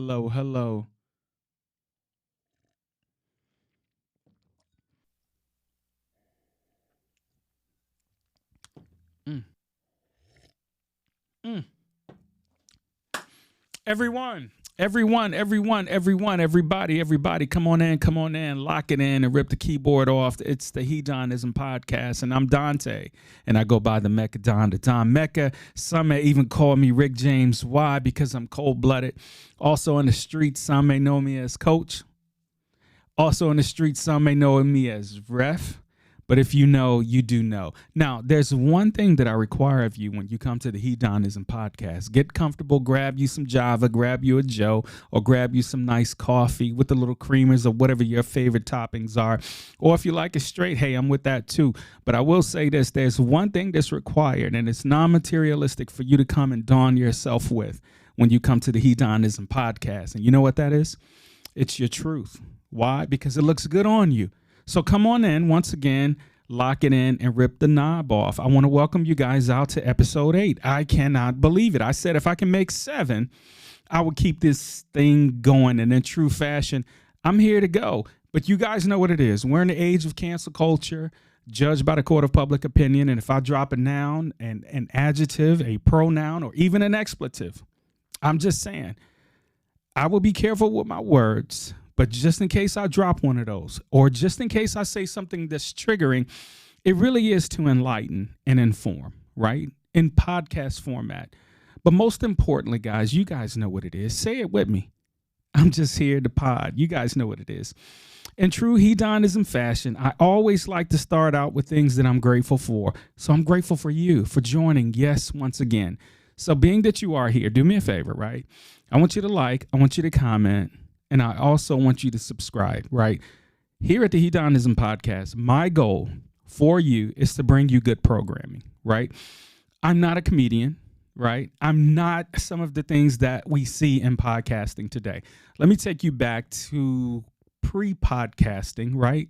hello. Mm, mm. Everybody, come on in, lock it in, and rip the keyboard off. It's the heDONizm podcast, and I'm Dante, and I go by the Mecca Don, the Don Mecca. Some may even call me Rick James. Why? Because I'm cold-blooded. Also in the streets, some may know me as Coach. Also in the streets, some may know me as Ref. But if you know, you do know. Now, there's one thing that I require of you when you come to the heDONizm podcast. Get comfortable, grab you some Java, grab you a Joe, or grab you some nice coffee with the little creamers or whatever your favorite toppings are. Or if you like it straight, hey, I'm with that too. But I will say this, there's one thing that's required, and it's non-materialistic for you to come and don yourself with when you come to the heDONizm podcast. And you know what that is? It's your truth. Why? Because it looks good on you. So come on in once again, lock it in, and rip the knob off. I want to welcome you guys out to episode 8. I cannot believe it. I said if I can make 7, I would keep this thing going. And in true fashion, I'm here to go. But you guys know what it is. We're in the age of cancel culture, judged by the court of public opinion. And if I drop a noun, an adjective, a pronoun, or even an expletive, I'm just saying, I will be careful with my words. But just in case I drop one of those, or just in case I say something that's triggering, it really is to enlighten and inform, right? In podcast format. But most importantly, guys, you guys know what it is. Say it with me. I'm just here to pod. You guys know what it is. In true heDONizm fashion, I always like to start out with things that I'm grateful for. So I'm grateful for you for joining. Yes, once again. So being that you are here, do me a favor, right? I want you to like, I want you to comment. And I also want you to subscribe, right? Here at the heDONizm podcast, my goal for you is to bring you good programming, right? I'm not a comedian, right? I'm not some of the things that we see in podcasting today. Let me take you back to pre-podcasting, right?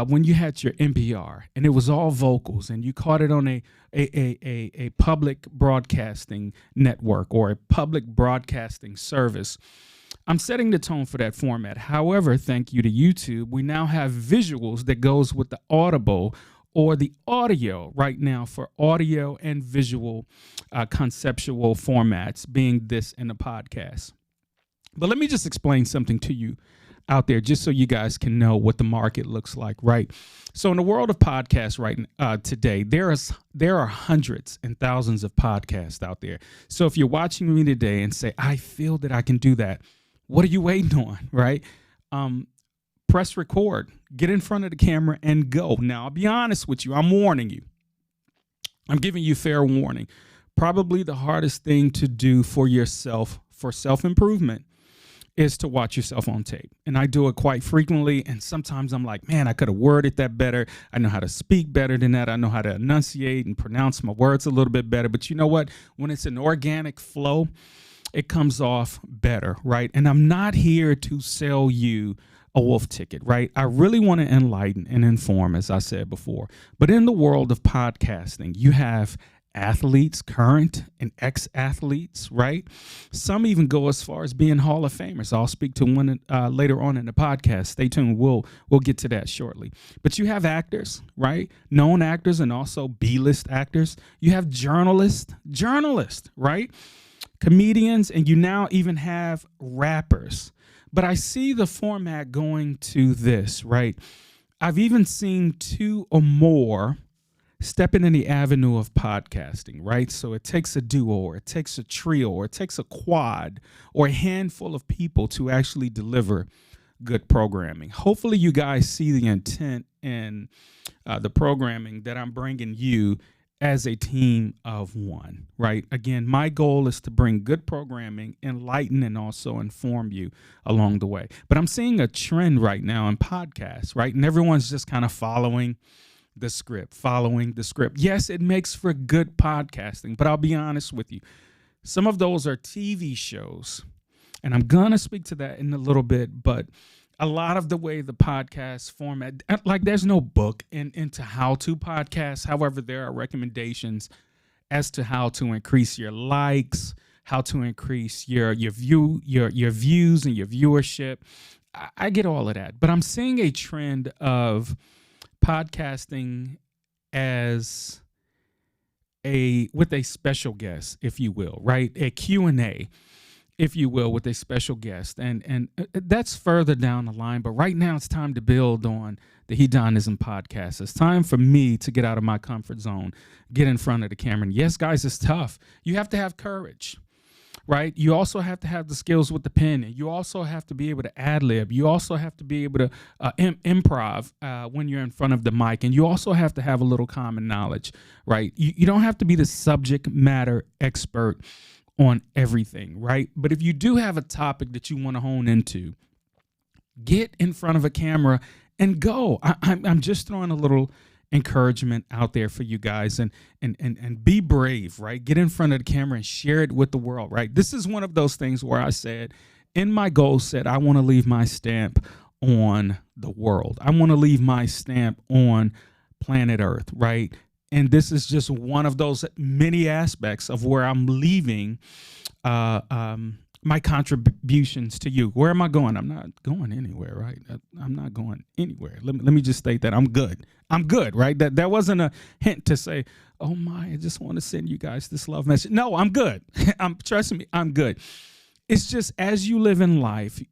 When you had your NPR and it was all vocals and you caught it on a public broadcasting network or a public broadcasting service. I'm setting the tone for that format. However, thank you to YouTube, we now have visuals that goes with the audible or the audio right now for audio and visual conceptual formats, being this in a podcast. But let me just explain something to you out there just so you guys can know what the market looks like, right? So in the world of podcasts today, there are hundreds and thousands of podcasts out there. So if you're watching me today and say, I feel that I can do that, what are you waiting on, right? Press record, get in front of the camera and go. Now, I'll be honest with you. I'm warning you. I'm giving you fair warning. Probably the hardest thing to do for yourself, for self-improvement, is to watch yourself on tape. And I do it quite frequently. And sometimes I'm like, man, I could have worded that better. I know how to speak better than that. I know how to enunciate and pronounce my words a little bit better. But you know what? When it's an organic flow, it comes off better, right? And I'm not here to sell you a wolf ticket, right? I really want to enlighten and inform, as I said before. But in the world of podcasting, you have athletes, current and ex-athletes, right? Some even go as far as being Hall of Famers. I'll speak to one later on in the podcast. Stay tuned. We'll get to that shortly. But you have actors, right? Known actors and also B-list actors. You have journalists, right? Comedians, and you now even have rappers. But I see the format going to this, right? I've even seen 2 or more stepping in the avenue of podcasting, right? So it takes a duo, or it takes a trio, or it takes a quad, or a handful of people to actually deliver good programming. Hopefully you guys see the intent in the programming that I'm bringing you as a team of one, right? Again, my goal is to bring good programming, enlighten, and also inform you along the way. But I'm seeing a trend right now in podcasts, right? And everyone's just kind of following the script. Yes, it makes for good podcasting, but I'll be honest with you. Some of those are TV shows, and I'm going to speak to that in a little bit, but a lot of the way the podcast format, like there's no book into how to podcast. However, there are recommendations as to how to increase your likes, how to increase your views and your viewership. I get all of that, but I'm seeing a trend of podcasting as with a special guest, if you will, right? A Q&A, if you will, with a special guest. And that's further down the line. But right now it's time to build on the heDONizm podcast. It's time for me to get out of my comfort zone, get in front of the camera. And yes, guys, it's tough. You have to have courage, right? You also have to have the skills with the pen. And you also have to be able to ad-lib. You also have to be able to improv when you're in front of the mic. And you also have to have a little common knowledge, right? You don't have to be the subject matter expert on everything, right? But if you do have a topic that you want to hone into, get in front of a camera and go. I'm just throwing a little encouragement out there for you guys, and be brave, right? Get in front of the camera and share it with the world, right? This is one of those things where I said in my goal set, I want to leave my stamp on the world. I want to leave my stamp on planet Earth, right? And this is just one of those many aspects of where I'm leaving my contributions to you. Where am I going? I'm not going anywhere, right? I'm not going anywhere. Let me just state that I'm good. I'm good, right? That wasn't a hint to say, oh my, I just want to send you guys this love message. No, I'm good. Trust me, I'm good. It's just as you live in life,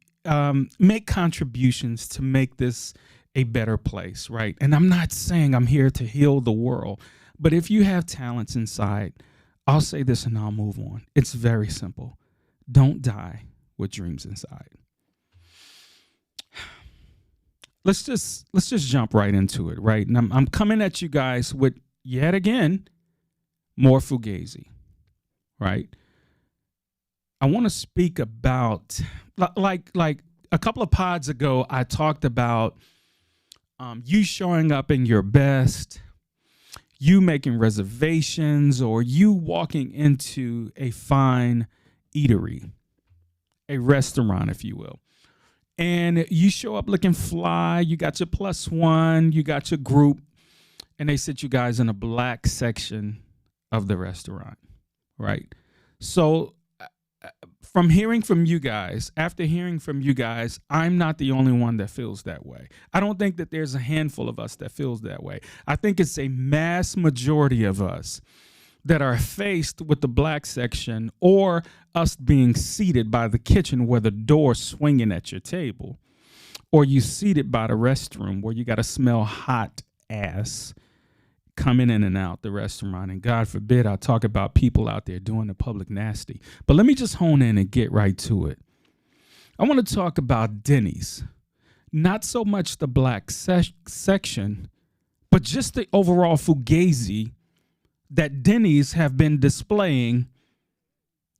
make contributions to make this a better place, right? And I'm not saying I'm here to heal the world, but if you have talents inside, I'll say this and I'll move on. It's very simple. Don't die with dreams inside. Let's just jump right into it, right? And I'm coming at you guys with, yet again, more Fugazi, right? I want to speak about, like a couple of pods ago, I talked about you showing up in your best, you making reservations, or you walking into a fine eatery, a restaurant, if you will. And you show up looking fly, you got your +1, you got your group, and they sit you guys in a black section of the restaurant, right? So from hearing from you guys, after hearing from you guys, I'm not the only one that feels that way. I don't think that there's a handful of us that feels that way. I think it's a mass majority of us that are faced with the black section, or us being seated by the kitchen where the door's swinging at your table, or you seated by the restroom where you got to smell hot ass coming in and out the restaurant. And God forbid I talk about people out there doing the public nasty. But let me just hone in and get right to it. I want to talk about Denny's. Not so much the black section, but just the overall fugazi that Denny's have been displaying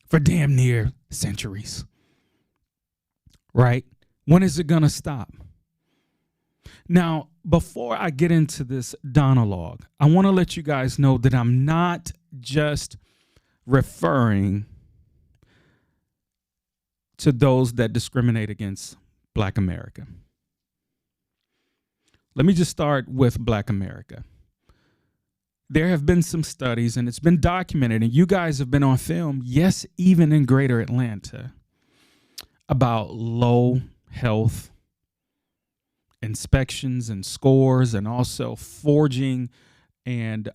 for damn near centuries. Right? When is it going to stop? Now, before I get into this monologue, I want to let you guys know that I'm not just referring to those that discriminate against Black America. Let me just start with Black America. There have been some studies, and it's been documented, and you guys have been on film, yes, even in greater Atlanta, about low health inspections and scores, and also forging and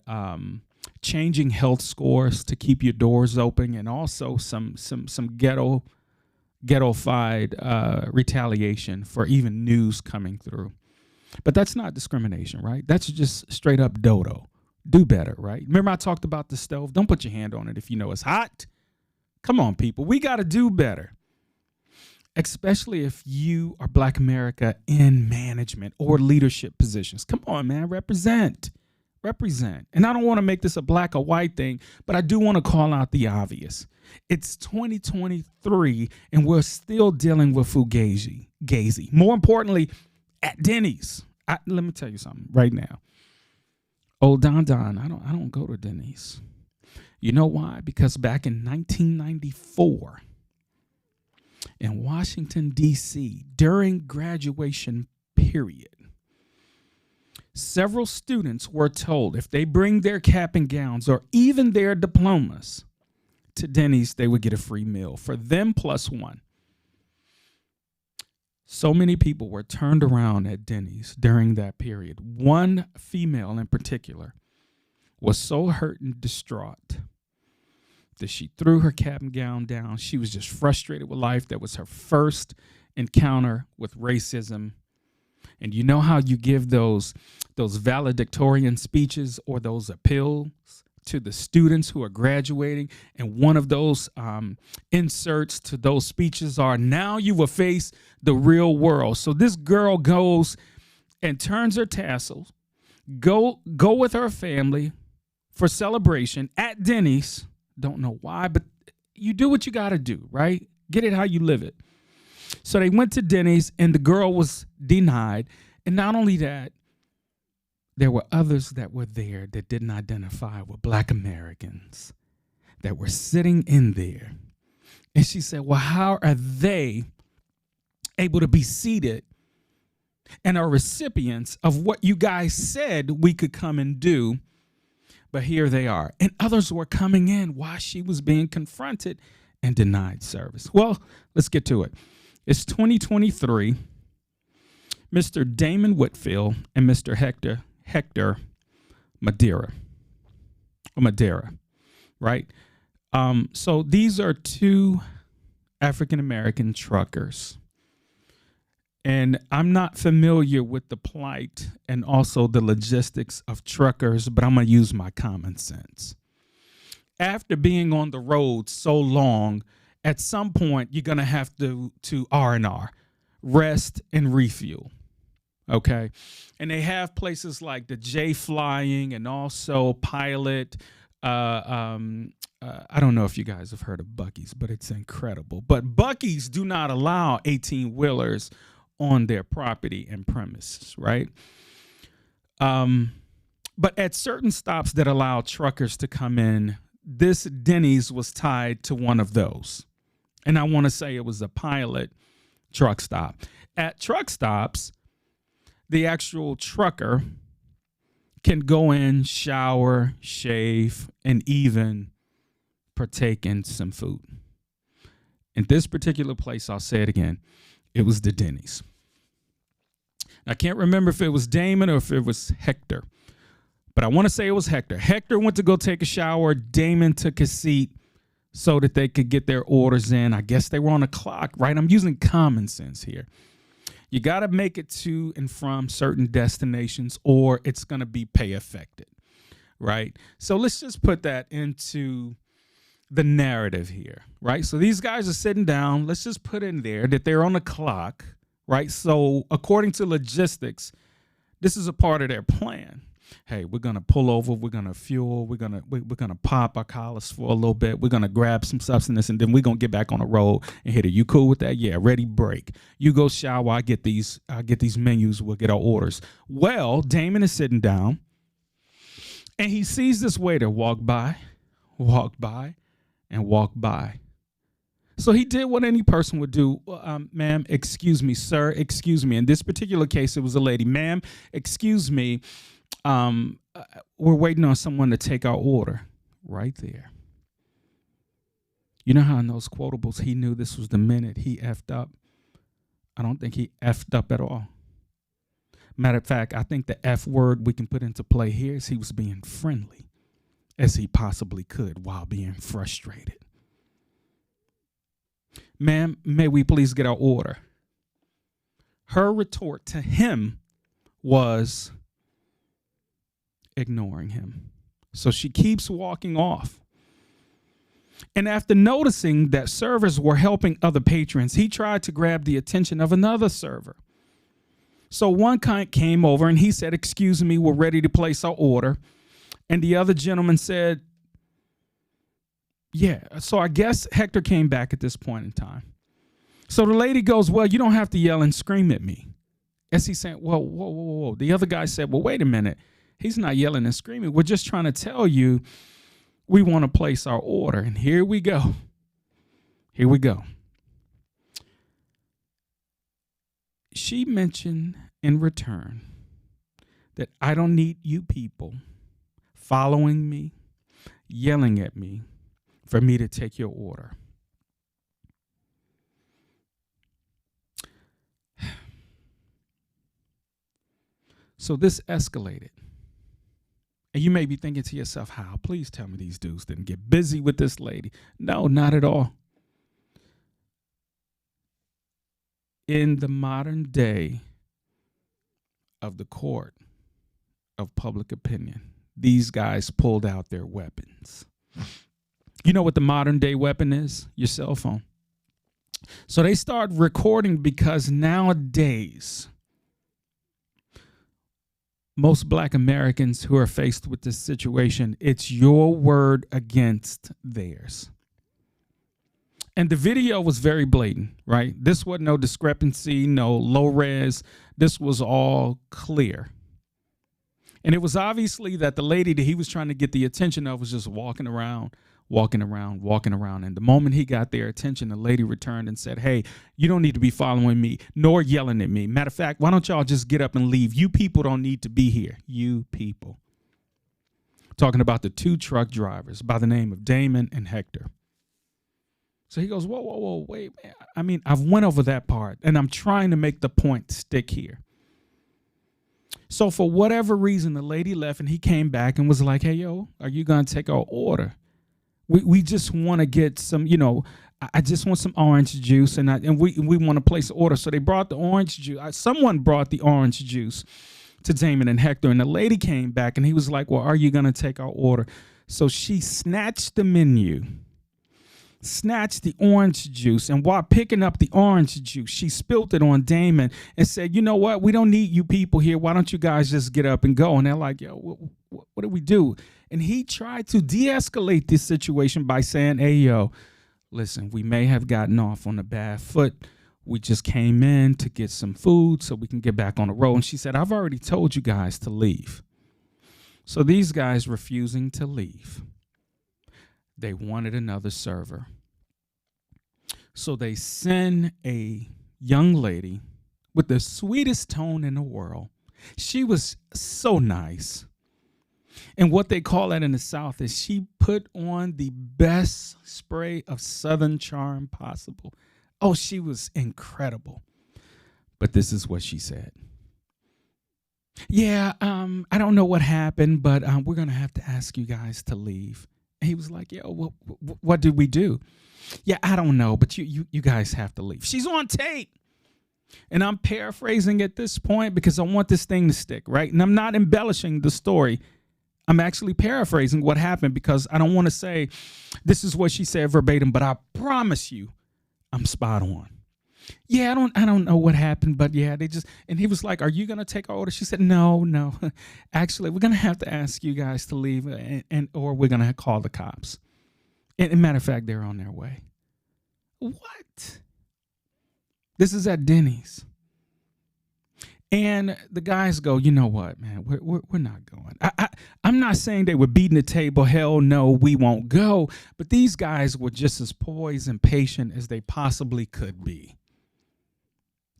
changing health scores to keep your doors open, and also some ghetto-fied retaliation for even news coming through. But that's not discrimination, right? That's just straight up dodo. Do better, right? Remember I talked about the stove? Don't put your hand on it if you know it's hot. Come on, people. We got to do better. Especially if you are Black America in management or leadership positions. Come on, man. Represent. And I don't want to make this a black or white thing, but I do want to call out the obvious. It's 2023, and we're still dealing with fugazi. More importantly, at Denny's. Let me tell you something right now. Oh, Don, I don't go to Denny's. You know why? Because back in 1994, in Washington, D.C., during graduation period, several students were told if they bring their cap and gowns or even their diplomas to Denny's, they would get a free meal for them plus one. So many people were turned around at Denny's during that period. One female in particular was so hurt and distraught that she threw her cap and gown down. She was just frustrated with life. That was her first encounter with racism. And you know how you give those valedictorian speeches or those appeals to the students who are graduating, and one of those inserts to those speeches are, now you will face the real world. So this girl goes and turns her tassels, go with her family for celebration at Denny's. Don't know why, but you do what you got to do, right? Get it how you live it. So they went to Denny's, and the girl was denied. And not only that, there were others that were there that didn't identify with Black Americans that were sitting in there. And she said, well, how are they able to be seated and are recipients of what you guys said we could come and do? But here they are. And others were coming in while she was being confronted and denied service. Well, let's get to it. It's 2023. Mr. Damon Whitfield and Mr. Hector Madeira, right? So these are two African-American truckers. And I'm not familiar with the plight and also the logistics of truckers, but I'm going to use my common sense. After being on the road so long, at some point, you're going to have to R&R, rest and refuel. Okay. And they have places like the J Flying and also Pilot. I don't know if you guys have heard of Buc-ee's, but it's incredible. But Buc-ee's do not allow 18-wheelers on their property and premises, right? But at certain stops that allow truckers to come in, this Denny's was tied to one of those. And I want to say it was a Pilot truck stop. At truck stops, the actual trucker can go in, shower, shave, and even partake in some food. In this particular place, I'll say it again, it was the Denny's. I can't remember if it was Damon or if it was Hector, but I want to say it was Hector. Hector went to go take a shower. Damon took his seat so that they could get their orders in. I guess they were on a clock, right? I'm using common sense here. You got to make it to and from certain destinations or it's going to be pay affected, right? So let's just put that into the narrative here, right? So these guys are sitting down. Let's just put in there that they're on the clock, right? So according to logistics, this is a part of their plan. Hey, we're going to pull over. We're going to fuel. We're going to pop our collars for a little bit. We're going to grab some substance, and then we're going to get back on the road and hit it. You cool with that? Yeah, ready, break. You go shower. I get these menus. We'll get our orders. Well, Damon is sitting down, and he sees this waiter walk by, and walk by. So he did what any person would do. Ma'am, excuse me, sir, excuse me. In this particular case, it was a lady. Ma'am, excuse me. We're waiting on someone to take our order. Right there. You know how in those quotables he knew this was the minute he effed up? I don't think he effed up at all. Matter of fact, I think the F word we can put into play here is he was being friendly as he possibly could while being frustrated. Ma'am, may we please get our order? Her retort to him was ignoring him. So she keeps walking off. And after noticing that servers were helping other patrons, he tried to grab the attention of another server. So one came over and he said, excuse me, we're ready to place our order. And the other gentleman said, yeah. So I guess Hector came back at this point in time. So the lady goes, well, you don't have to yell and scream at me. As he's saying, whoa, whoa, whoa, whoa. The other guy said, well, wait a minute. He's not yelling and screaming. We're just trying to tell you we want to place our order. And here we go. Here we go. She mentioned in return that I don't need you people following me, yelling at me for me to take your order. So this escalated. And you may be thinking to yourself, how? Please tell me these dudes didn't get busy with this lady. No, not at all. In the modern day of the court of public opinion, these guys pulled out their weapons. You know what the modern day weapon is? Your cell phone. So they start recording because nowadays, most Black Americans who are faced with this situation, it's your word against theirs. And the video was very blatant, right? This wasn't no discrepancy, no low res. This was all clear. And it was obviously that the lady that he was trying to get the attention of was just walking around. And the moment he got their attention, the lady returned and said, hey, you don't need to be following me nor yelling at me. Matter of fact, why don't y'all just get up and leave? You people don't need to be here. You people. Talking about the two truck drivers by the name of Damon and Hector. So he goes, whoa, wait, man. I mean, I've went over that part, and I'm trying to make the point stick here. So for whatever reason, the lady left, and he came back and was like, hey, yo, are you going to take our order? We just want to get some, I just want some orange juice, and we want to place an order. So they brought the orange juice. Someone brought the orange juice to Damon and Hector, and the lady came back, and he was like, well, are you going to take our order? So she snatched the menu, snatched the orange juice, and while picking up the orange juice, she spilled it on Damon and said, you know what? We don't need you people here. Why don't you guys just get up and go? And they're like, yo, what do we do? And he tried to de-escalate this situation by saying, hey, yo, listen, we may have gotten off on a bad foot. We just came in to get some food so we can get back on the road. And she said, I've already told you guys to leave. So these guys refusing to leave. They wanted another server. So they send a young lady with the sweetest tone in the world. She was so nice. And what they call that in the South is she put on the best spray of Southern charm possible. Oh, she was incredible. But this is what she said. Yeah, I don't know what happened, but we're going to have to ask you guys to leave. And he was like, yo, what did we do? Yeah, I don't know, but you guys have to leave. She's on tape. And I'm paraphrasing at this point because I want this thing to stick, right? And I'm not embellishing the story. I'm actually paraphrasing what happened because I don't want to say this is what she said verbatim, but I promise you I'm spot on. Yeah, I don't know what happened, but yeah, and he was like, are you going to take our order? She said, no. Actually, we're going to have to ask you guys to leave or we're going to call the cops. And matter of fact, they're on their way. What? This is at Denny's. And the guys go, you know what, man, we're not going. I'm not saying they were beating the table. Hell no, we won't go. But these guys were just as poised and patient as they possibly could be.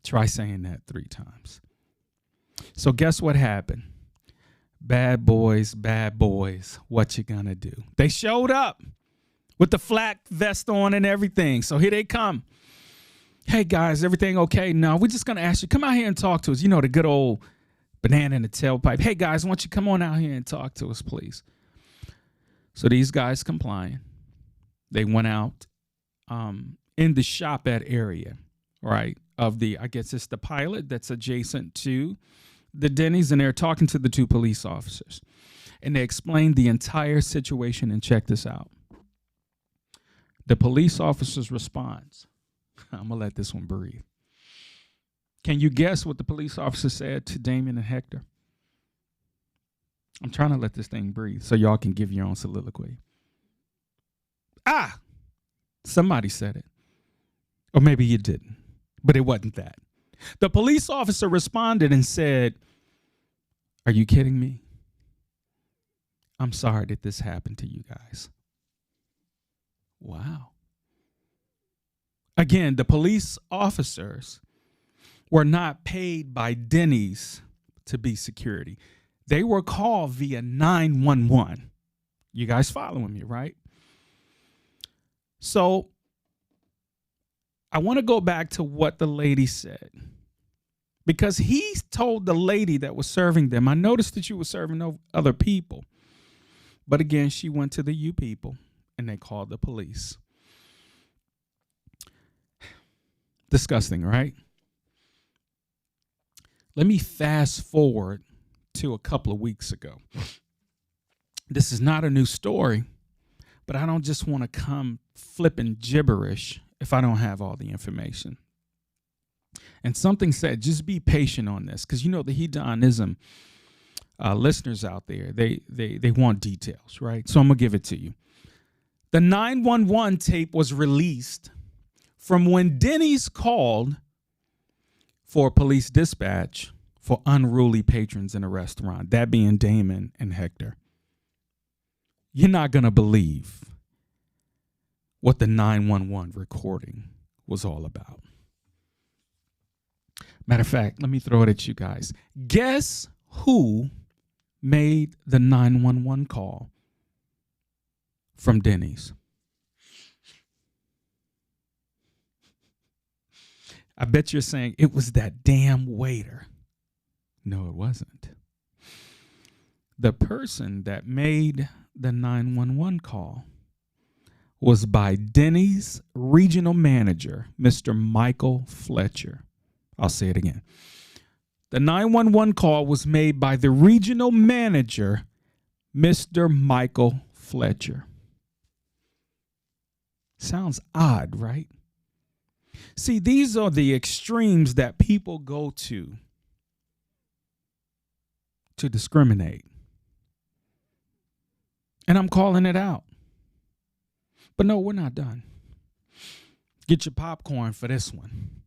Try saying that 3 times. So guess what happened? Bad boys, what you gonna do? They showed up with the flak vest on and everything. So here they come. Hey, guys, everything okay? No, we're just going to ask you, come out here and talk to us. You know, the good old banana in the tailpipe. Hey, guys, why don't you come on out here and talk to us, please? So these guys complying. They went out in the shop at area, right, of I guess it's the Pilot that's adjacent to the Denny's, and they're talking to the 2 police officers. And they explained the entire situation, and check this out. The police officers responds. I'm going to let this one breathe. Can you guess what the police officer said to Damon and Hector? I'm trying to let this thing breathe so y'all can give your own soliloquy. Somebody said it. Or maybe you didn't, but it wasn't that. The police officer responded and said, are you kidding me? I'm sorry that this happened to you guys. Wow. Again, the police officers were not paid by Denny's to be security. They were called via 911. You guys following me, right? So I want to go back to what the lady said, because he told the lady that was serving them, I noticed that you were serving other people. But again, she went to the you people and they called the police. Disgusting, right? Let me fast forward to a couple of weeks ago. This is not a new story, but I don't just want to come flipping gibberish if I don't have all the information. And something said, just be patient on this, because you know the heDONizm listeners out there, they want details, right? So I'm going to give it to you. The 911 tape was released from when Denny's called for police dispatch for unruly patrons in a restaurant, that being Damon and Hector. You're not going to believe what the 911 recording was all about. Matter of fact, let me throw it at you guys. Guess who made the 911 call from Denny's? I bet you're saying it was that damn waiter. No, it wasn't. The person that made the 911 call was by Denny's regional manager, Mr. Michael Fletcher. I'll say it again. The 911 call was made by the regional manager, Mr. Michael Fletcher. Sounds odd, right? See, these are the extremes that people go to discriminate. And I'm calling it out. But no, we're not done. Get your popcorn for this one.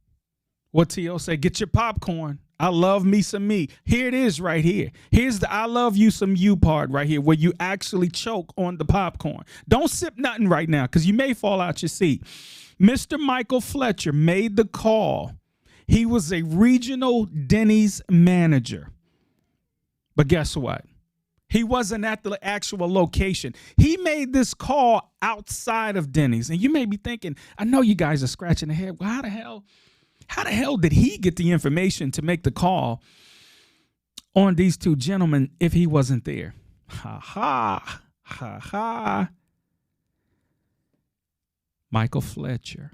What T.O. say? Get your popcorn. I love me some me. Here it is right here. Here's the I love you some you part right here, where you actually choke on the popcorn. Don't sip nothing right now, because you may fall out your seat. Mr. Michael Fletcher made the call. He was a regional Denny's manager. But guess what? He wasn't at the actual location. He made this call outside of Denny's. And you may be thinking, I know you guys are scratching their head. Well, how the hell did he get the information to make the call on these two gentlemen if he wasn't there? Ha ha, ha ha. Michael Fletcher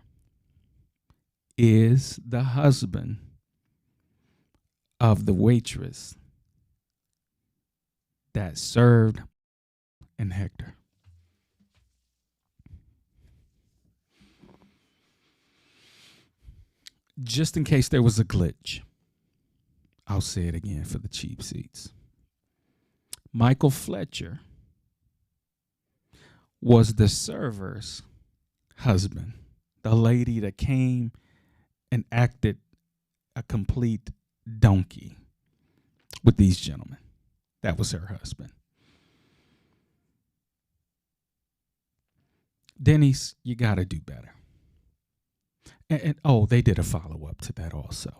is the husband of the waitress that served in Hector. Just in case there was a glitch, I'll say it again for the cheap seats. Michael Fletcher was the server's husband, the lady that came and acted a complete donkey with these gentlemen. That was her husband. Denny's, you got to do better. And they did a follow-up to that also.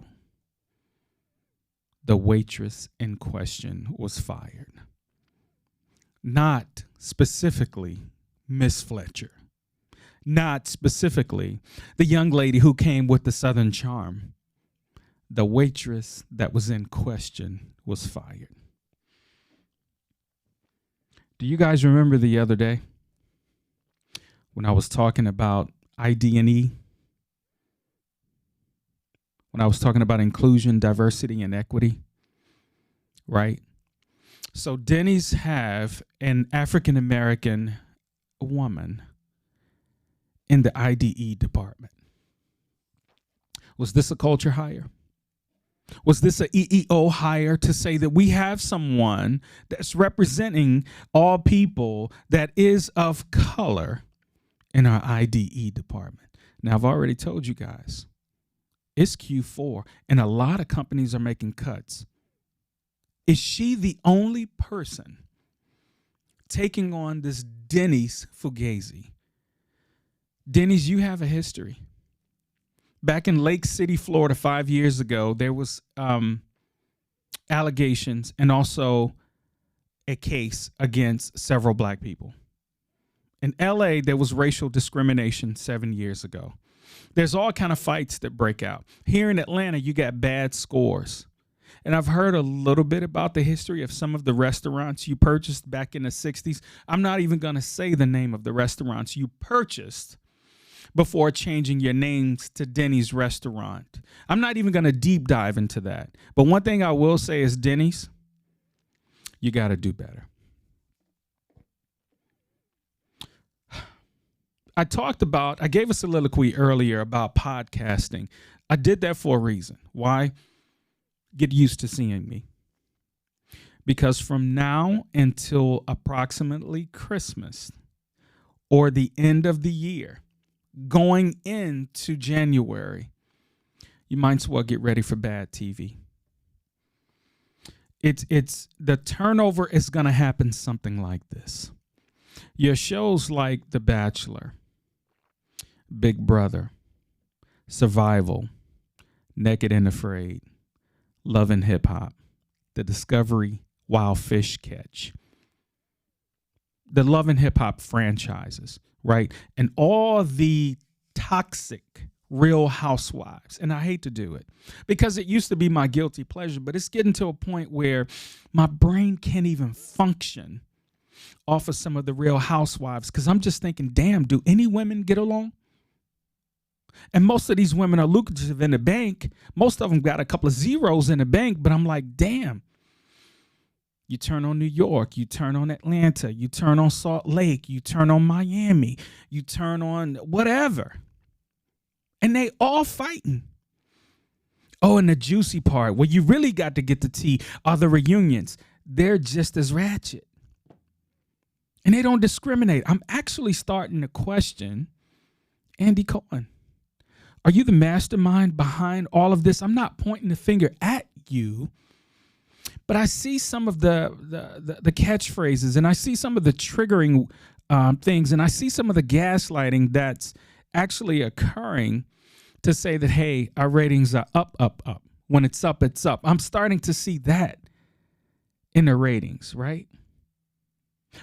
The waitress in question was fired. Not specifically Miss Fletcher. Not specifically the young lady who came with the Southern charm. The waitress that was in question was fired. Do you guys remember the other day when I was talking about ID&E? When I was talking about inclusion, diversity, and equity, right? So Denny's have an African-American woman in the IDE department. Was this a culture hire? Was this a EEO hire to say that we have someone that's representing all people that is of color in our IDE department? Now, I've already told you guys, it's Q4, and a lot of companies are making cuts. Is she the only person taking on this Denny's fugazi? Denny's, you have a history. Back in Lake City, Florida, 5 years ago, there was allegations and also a case against several black people. In LA, there was racial discrimination 7 years ago. There's all kind of fights that break out. Here in Atlanta, you got bad scores. And I've heard a little bit about the history of some of the restaurants you purchased back in the 60s. I'm not even going to say the name of the restaurants you purchased before changing your names to Denny's restaurant. I'm not even going to deep dive into that. But one thing I will say is Denny's, you got to do better. I gave a soliloquy earlier about podcasting. I did that for a reason. Why? Get used to seeing me. Because from now until approximately Christmas or the end of the year, going into January, you might as well get ready for bad TV. It's the turnover is going to happen something like this. Your shows like The Bachelor, Big Brother, Survival, Naked and Afraid, Love and Hip Hop, The Discovery, Wild Fish Catch, the Love and Hip Hop franchises, right? And all the toxic Real Housewives. And I hate to do it because it used to be my guilty pleasure, but it's getting to a point where my brain can't even function off of some of the Real Housewives because I'm just thinking, damn, do any women get along? And most of these women are lucrative in the bank. Most of them got a couple of zeros in the bank, but I'm like, damn. You turn on New York, you turn on Atlanta, you turn on Salt Lake, you turn on Miami, you turn on whatever. And they all fighting. Oh, and the juicy part, where you really got to get the tea, are the reunions. They're just as ratchet. And they don't discriminate. I'm actually starting to question Andy Cohen. Are you the mastermind behind all of this? I'm not pointing the finger at you, but I see some of the catchphrases, and I see some of the triggering things, and I see some of the gaslighting that's actually occurring to say that, hey, our ratings are up, up, up. When it's up, it's up. I'm starting to see that in the ratings, right?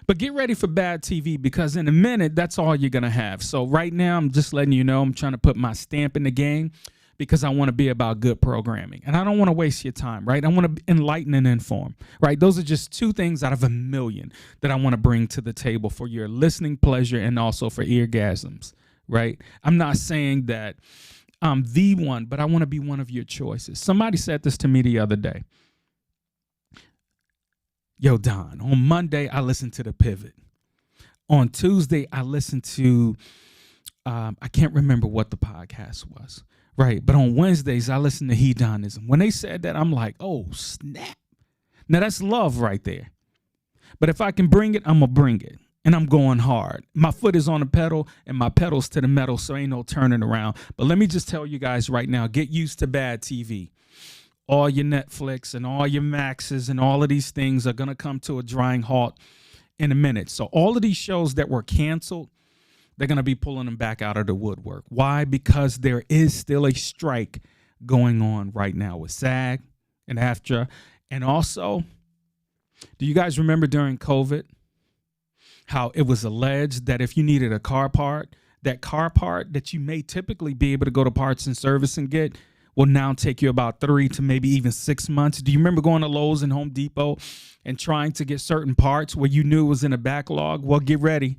But get ready for bad TV because in a minute, that's all you're going to have. So right now, I'm just letting you know I'm trying to put my stamp in the game because I want to be about good programming. And I don't want to waste your time, right? I want to enlighten and inform, right? Those are just two things out of a million that I want to bring to the table for your listening pleasure and also for eargasms, right? I'm not saying that I'm the one, but I want to be one of your choices. Somebody said this to me the other day. Yo, Don, on Monday, I listened to The Pivot. On Tuesday, I listened to, I can't remember what the podcast was, right? But on Wednesdays, I listened to heDONizm. When they said that, I'm like, oh, snap. Now, that's love right there. But if I can bring it, I'm going to bring it. And I'm going hard. My foot is on the pedal and my pedal's to the metal, so ain't no turning around. But let me just tell you guys right now, get used to bad TV. All your Netflix and all your Maxes and all of these things are going to come to a drying halt in a minute. So all of these shows that were canceled, they're going to be pulling them back out of the woodwork. Why? Because there is still a strike going on right now with SAG and AFTRA. And also, do you guys remember during COVID how it was alleged that if you needed a car part, that car part that you may typically be able to go to parts and service and get will now take you about 3 to maybe even 6 months. Do you remember going to Lowe's and Home Depot and trying to get certain parts where you knew it was in a backlog? Well, get ready.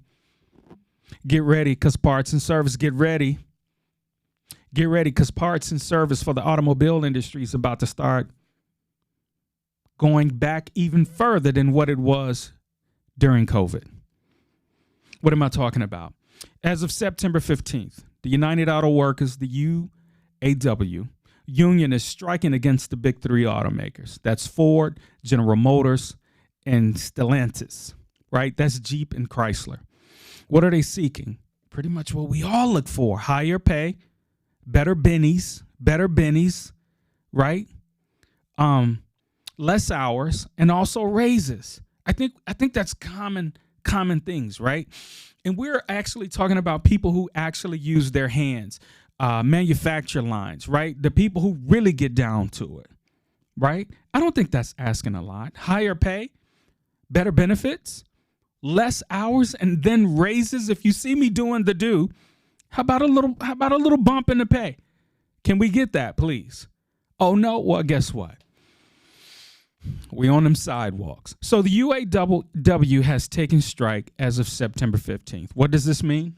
Get ready because parts and service, get ready. Get ready because parts and service for the automobile industry is about to start going back even further than what it was during COVID. What am I talking about? As of September 15th, the United Auto Workers, the UAW, union is striking against the big three automakers. That's Ford, General Motors, and Stellantis, right? That's Jeep and Chrysler. What are they seeking? Pretty much what we all look for. Higher pay, better bennies, right? Less hours, and also raises. I think that's common things, right? And we're actually talking about people who actually use their hands. Manufacture lines, right? The people who really get down to it, right? I don't think that's asking a lot. Higher pay, better benefits, less hours and then raises. If you see me doing the do, how about a little bump in the pay? Can we get that, please? Oh no, well, guess what? We on them sidewalks. So the UAW has taken strike as of September 15th. What does this mean?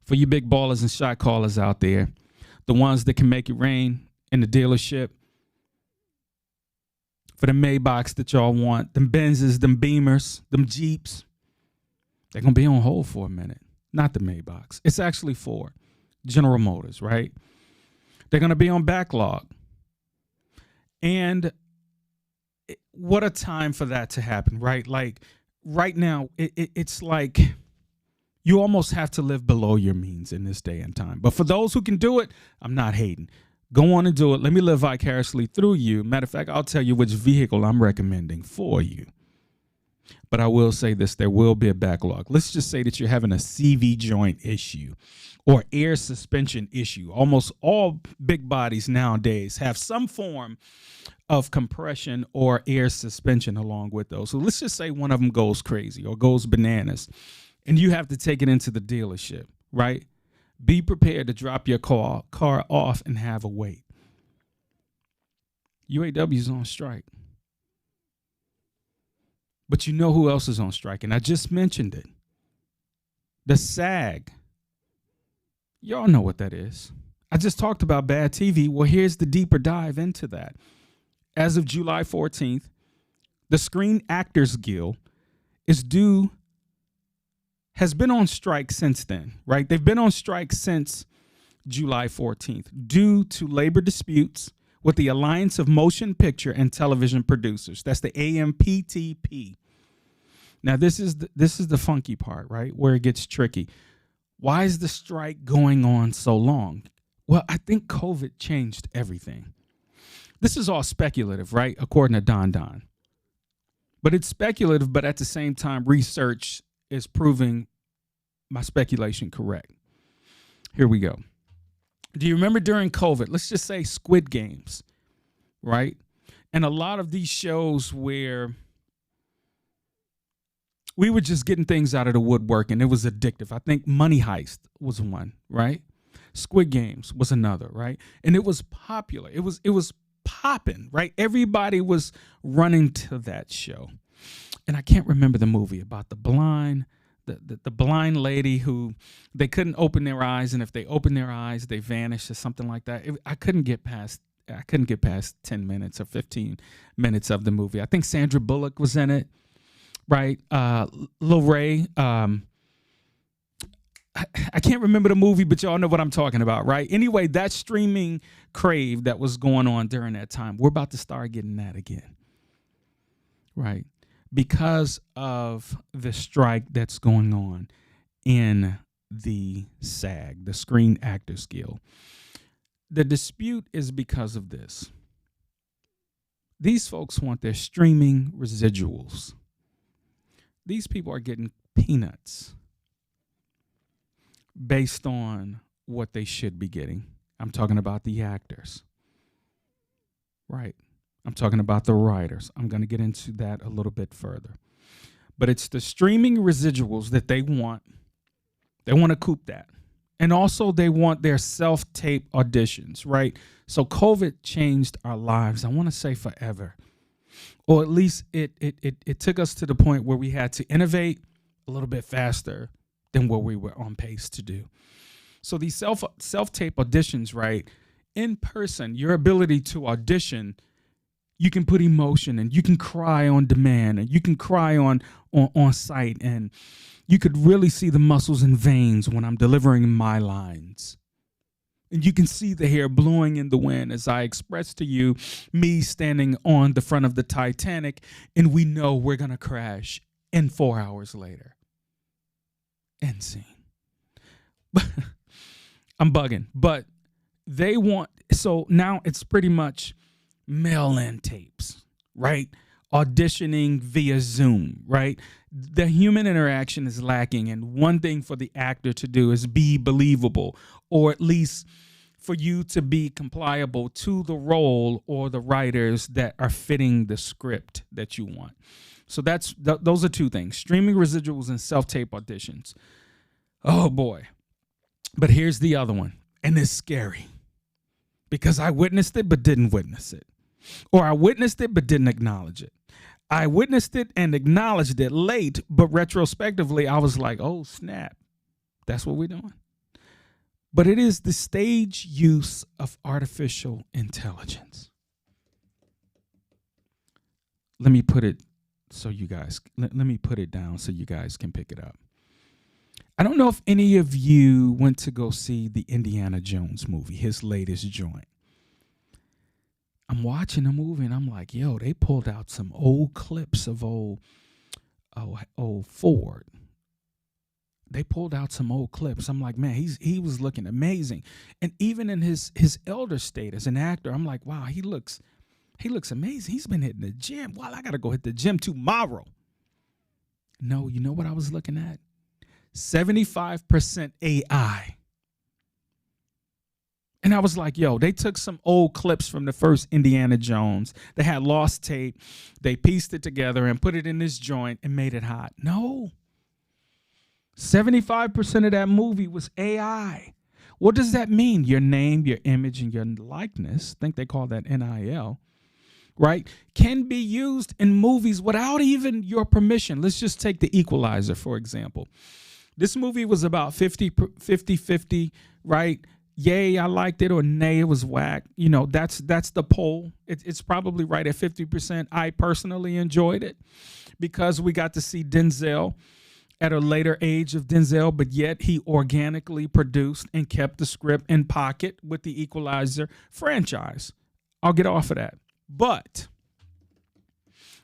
For you big ballers and shot callers out there, the ones that can make it rain in the dealership, for the Maybachs that y'all want, them Benzes, them Beamers, them Jeeps, they're going to be on hold for a minute. Not the Maybachs. It's actually for General Motors, right? They're going to be on backlog. And what a time for that to happen, right? Like right now, it's like you almost have to live below your means in this day and time. But for those who can do it, I'm not hating. Go on and do it. Let me live vicariously through you. Matter of fact, I'll tell you which vehicle I'm recommending for you. But I will say this, there will be a backlog. Let's just say that you're having a CV joint issue or air suspension issue. Almost all big bodies nowadays have some form of compression or air suspension along with those. So let's just say one of them goes crazy or goes bananas and you have to take it into the dealership, right? Be prepared to drop your car off and have a wait. UAW's on strike. But you know who else is on strike? And I just mentioned it. The SAG. Y'all know what that is. I just talked about bad TV. Well, here's the deeper dive into that. As of July 14th, the Screen Actors Guild has been on strike since then, right? They've been on strike since July 14th due to labor disputes with the Alliance of Motion Picture and Television Producers. That's the AMPTP. Now, this is the funky part, right, where it gets tricky. Why is the strike going on so long? Well, I think COVID changed everything. This is all speculative, right, according to Don. But it's speculative, but at the same time, research is proving my speculation correct. Here we go. Do you remember during COVID, let's just say Squid Games, right? And a lot of these shows where we were just getting things out of the woodwork and it was addictive. I think Money Heist was one, right? Squid Games was another, right? And it was popular. It was popping, right? Everybody was running to that show. And I can't remember the movie about the blind lady who they couldn't open their eyes, and if they opened their eyes, they vanished or something like that. I couldn't get past 10 minutes or 15 minutes of the movie. I think Sandra Bullock was in it, right? Lil Ray. I can't remember the movie, but y'all know what I'm talking about, right? Anyway, that streaming crave that was going on during that time, we're about to start getting that again, right? Because of the strike that's going on in the SAG, the Screen Actors Guild. The dispute is because of this. These folks want their streaming residuals. These people are getting peanuts based on what they should be getting. I'm talking about the actors, right? I'm talking about the writers. I'm going to get into that a little bit further. But it's the streaming residuals that they want. They want to coop that. And also they want their self-tape auditions, right? So COVID changed our lives, I want to say forever. Or at least it took us to the point where we had to innovate a little bit faster than what we were on pace to do. So these self-tape auditions, right? In person, your ability to audition, you can put emotion and you can cry on demand and you can cry on site, and you could really see the muscles and veins when I'm delivering my lines. And you can see the hair blowing in the wind as I express to you me standing on the front of the Titanic, and we know we're going to crash in 4 hours later. End scene. I'm bugging, but they want, so now it's pretty much mail-in tapes, right? Auditioning via Zoom, right? The human interaction is lacking, and one thing for the actor to do is be believable, or at least for you to be compliable to the role or the writers that are fitting the script that you want. So those are two things: streaming residuals and self-tape auditions. Oh boy. But here's the other one, and it's scary because I witnessed it but didn't witness it. Or I witnessed it but didn't acknowledge it. I witnessed it and acknowledged it late, but retrospectively I was like, oh snap, that's what we're doing. But it is the stage use of artificial intelligence. Let me put it so you guys, let me put it down so you guys can pick it up. I don't know if any of you went to go see the Indiana Jones movie, his latest joint. I'm watching the movie and I'm like, yo, they pulled out some old clips of old Ford. They pulled out some old clips. I'm like, man, he was looking amazing. And even in his elder state as an actor, I'm like, wow, he looks amazing. He's been hitting the gym. Well, I got to go hit the gym tomorrow. No, you know what I was looking at? 75% AI. And I was like, yo, they took some old clips from the first Indiana Jones. They had lost tape. They pieced it together and put it in this joint and made it hot. No. 75% of that movie was AI. What does that mean? Your name, your image, and your likeness, I think they call that NIL, right, can be used in movies without even your permission. Let's just take The Equalizer, for example. This movie was about 50-50, right? Yay, I liked it, or nay, it was whack. You know, that's the poll. It's probably right at 50%. I personally enjoyed it because we got to see Denzel at a later age of Denzel, but yet he organically produced and kept the script in pocket with the Equalizer franchise. I'll get off of that. But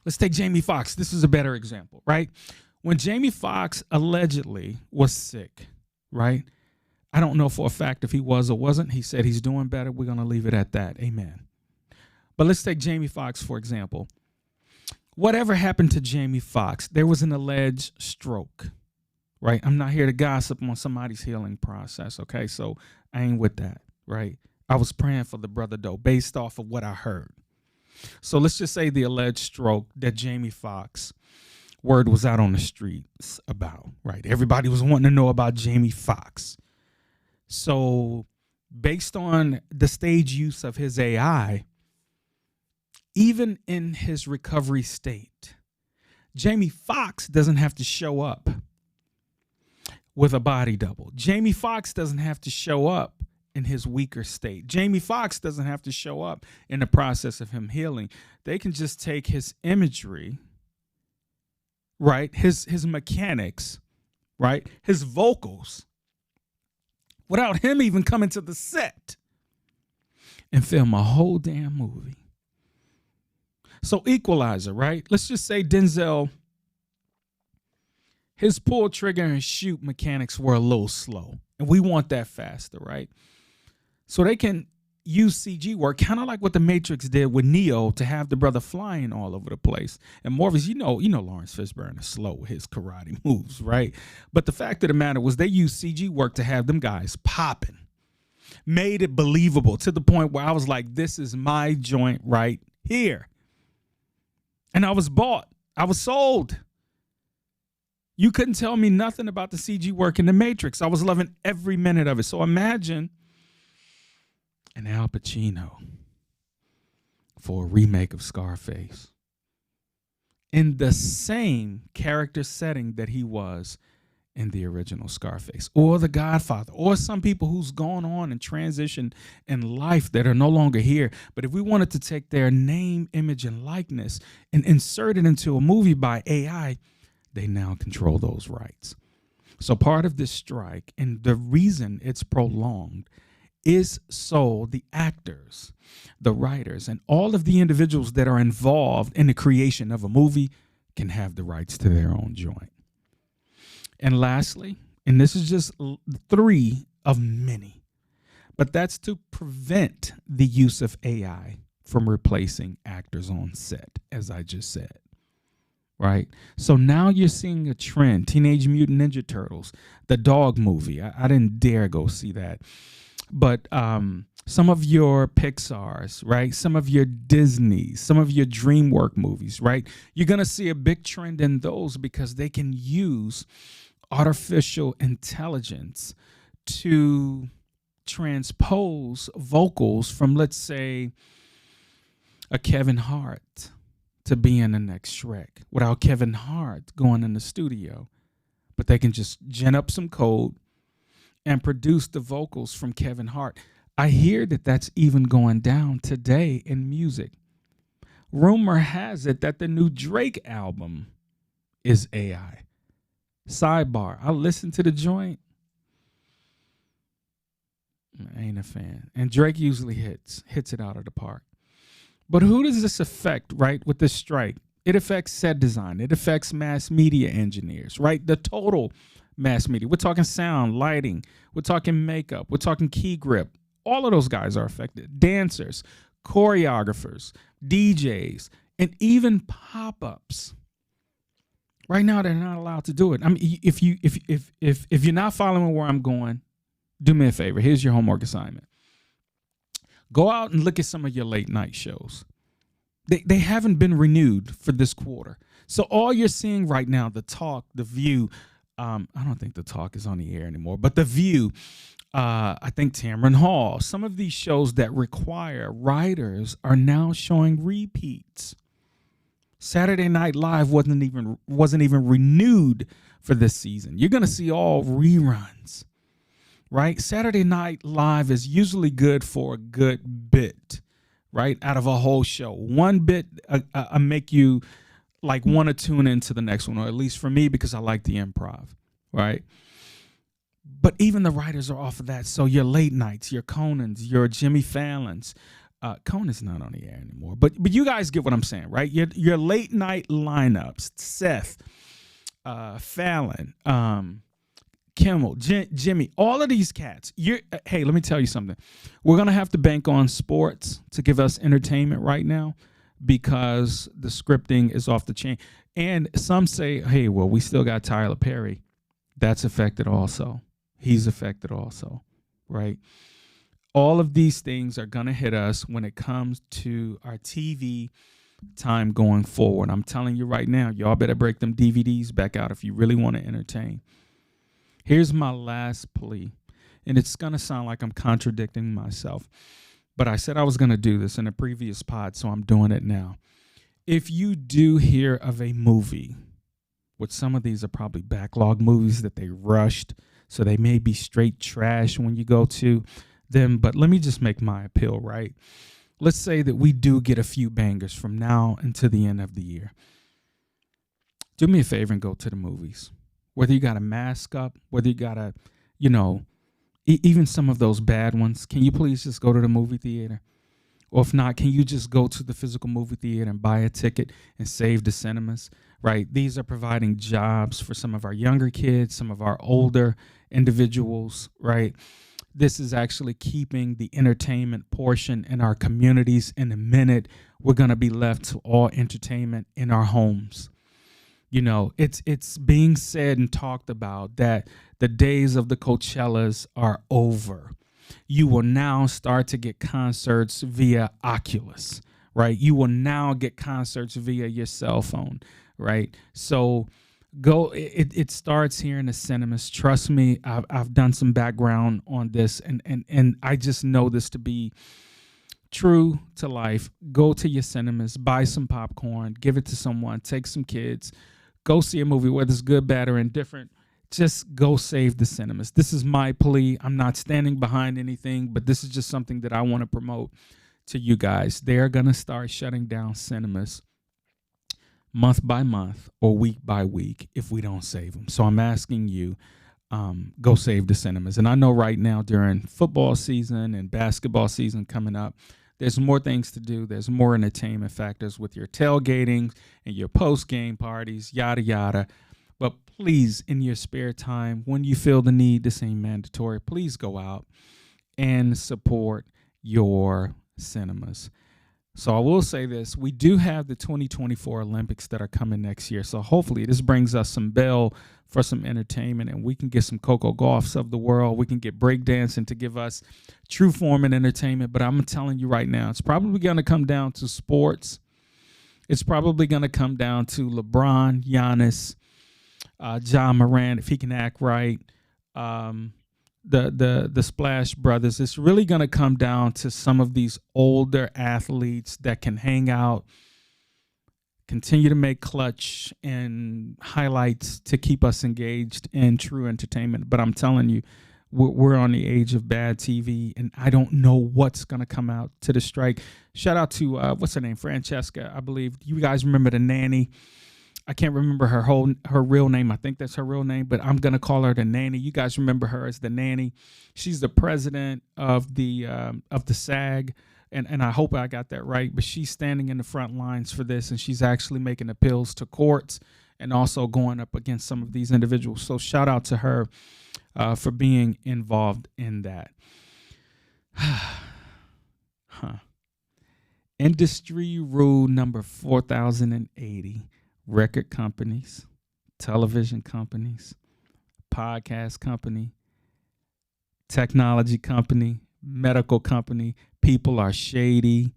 let's take Jamie Foxx. This is a better example, right? When Jamie Foxx allegedly was sick, right? I don't know for a fact if he was or wasn't. He said he's doing better. We're going to leave it at that. Amen. But let's take Jamie Foxx, for example. Whatever happened to Jamie Foxx, there was an alleged stroke, right? I'm not here to gossip on somebody's healing process, okay? So I ain't with that, right? I was praying for the brother, though, based off of what I heard. So let's just say the alleged stroke that Jamie Foxx, word was out on the streets about, right? Everybody was wanting to know about Jamie Foxx. So based on the stage use of his AI, even in his recovery state, Jamie Foxx doesn't have to show up with a body double. Jamie Foxx doesn't have to show up in his weaker state. Jamie Foxx doesn't have to show up in the process of him healing. They can just take his imagery, right? His mechanics, right? His vocals, without him even coming to the set, and film a whole damn movie. So Equalizer, right? Let's just say Denzel, his pull trigger and shoot mechanics were a little slow, and we want that faster, right? So they can use CG work, kind of like what the Matrix did with Neo, to have the brother flying all over the place. And Morpheus, you know Lawrence Fishburne is slow with his karate moves, right? But the fact of the matter was they used CG work to have them guys popping, made it believable to the point where I was like, this is my joint right here. And I was bought. I was sold. You couldn't tell me nothing about the CG work in the Matrix. I was loving every minute of it. So imagine an Al Pacino for a remake of Scarface in the same character setting that he was in the original Scarface, or The Godfather, or some people who's gone on and transitioned in life that are no longer here. But if we wanted to take their name, image, and likeness and insert it into a movie by AI, they now control those rights. So part of this strike, and the reason it's prolonged, is so the actors, the writers, and all of the individuals that are involved in the creation of a movie can have the rights to their own joint. And lastly, and this is just 3 of many, but that's to prevent the use of AI from replacing actors on set, as I just said. Right? So now you're seeing a trend. Teenage Mutant Ninja Turtles, the dog movie. I didn't dare go see that. But some of your Pixars, right? Some of your Disneys, some of your DreamWorks movies, right? You're going to see a big trend in those because they can use artificial intelligence to transpose vocals from, let's say, a Kevin Hart to be in the next Shrek without Kevin Hart going in the studio. But they can just gen up some code and produce the vocals from Kevin Hart. I hear that that's even going down today in music. Rumor has it that the new Drake album is AI. Sidebar, I listened to the joint. I ain't a fan. And Drake usually hits it out of the park. But who does this affect, right, with this strike? It affects set design. It affects mass media engineers, right? The total mass media. We're talking sound, lighting. We're talking makeup. We're talking key grip. All of those guys are affected. Dancers, choreographers, DJs, and even pop-ups. Right now, they're not allowed to do it. I mean, if you're not following where I'm going, do me a favor. Here's your homework assignment. Go out and look at some of your late night shows. They haven't been renewed for this quarter. So all you're seeing right now, The Talk, The View, I don't think The Talk is on the air anymore, but The View, I think Tamron Hall, some of these shows that require writers are now showing repeats. Saturday Night Live wasn't even renewed for this season. You're going to see all reruns, right? Saturday Night Live is usually good for a good bit, right? Out of a whole show. One bit make you like want to tune into the next one, or at least for me, because I like the improv, right? But even the writers are off of that. So your late nights, your Conans, your Jimmy Fallons. Conan's not on the air anymore. But you guys get what I'm saying, right? Your late night lineups, Seth, Fallon, Kimmel, Jimmy, all of these cats. Hey, let me tell you something. We're going to have to bank on sports to give us entertainment right now because the scripting is off the chain. And some say, hey, well, we still got Tyler Perry. That's affected also. He's affected also, right? All of these things are going to hit us when it comes to our TV time going forward. I'm telling you right now, y'all better break them DVDs back out if you really want to entertain. Here's my last plea, and it's going to sound like I'm contradicting myself, but I said I was going to do this in a previous pod, so I'm doing it now. If you do hear of a movie, which some of these are probably backlog movies that they rushed, so they may be straight trash when you go to them, but let me just make my appeal, right? Let's say that we do get a few bangers from now until the end of the year. Do me a favor and go to the movies. Whether you got a mask up, whether you got a, even some of those bad ones, can you please just go to the movie theater? Or if not, can you just go to the physical movie theater and buy a ticket and save the cinemas, right? These are providing jobs for some of our younger kids, some of our older individuals, right? This is actually keeping the entertainment portion in our communities. In a minute, we're going to be left to all entertainment in our homes. It's being said and talked about that the days of the Coachellas are over. You will now start to get concerts via Oculus, right? You will now get concerts via your cell phone, right? So it starts here in the cinemas. Trust me, I've done some background on this, and I just know this to be true to life. Go to your cinemas, buy some popcorn, give it to someone, take some kids, go see a movie, whether it's good, bad, or indifferent. Just go save the cinemas. This is my plea. I'm not standing behind anything, but this is just something that I want to promote to you guys. They're going to start shutting down cinemas month by month or week by week if we don't save them. So I'm asking you, go save the cinemas. And I know right now during football season and basketball season coming up, there's more things to do. There's more entertainment factors with your tailgating and your post-game parties, yada, yada. But please, in your spare time, when you feel the need, this ain't mandatory, please go out and support your cinemas. So I will say this. We do have the 2024 Olympics that are coming next year. So hopefully this brings us some bell for some entertainment, and we can get some Coco Gauffs of the world. We can get breakdancing to give us true form and entertainment. But I'm telling you right now, it's probably going to come down to sports. It's probably going to come down to LeBron, Giannis, John Moran, if he can act right. The Splash Brothers. It's really going to come down to some of these older athletes that can hang out, continue to make clutch and highlights to keep us engaged in true entertainment. But I'm telling you, we're on the age of bad TV, and I don't know what's going to come out to the strike. Shout out to, what's her name? Francesca, I believe. You guys remember the nanny? I can't remember her real name. I think that's her real name, but I'm gonna call her the nanny. You guys remember her as the nanny. She's the president of the SAG, and I hope I got that right. But she's standing in the front lines for this, and she's actually making appeals to courts and also going up against some of these individuals. So shout out to her for being involved in that. Industry rule number 4080. Record companies, television companies, podcast company, technology company, medical company, people are shady.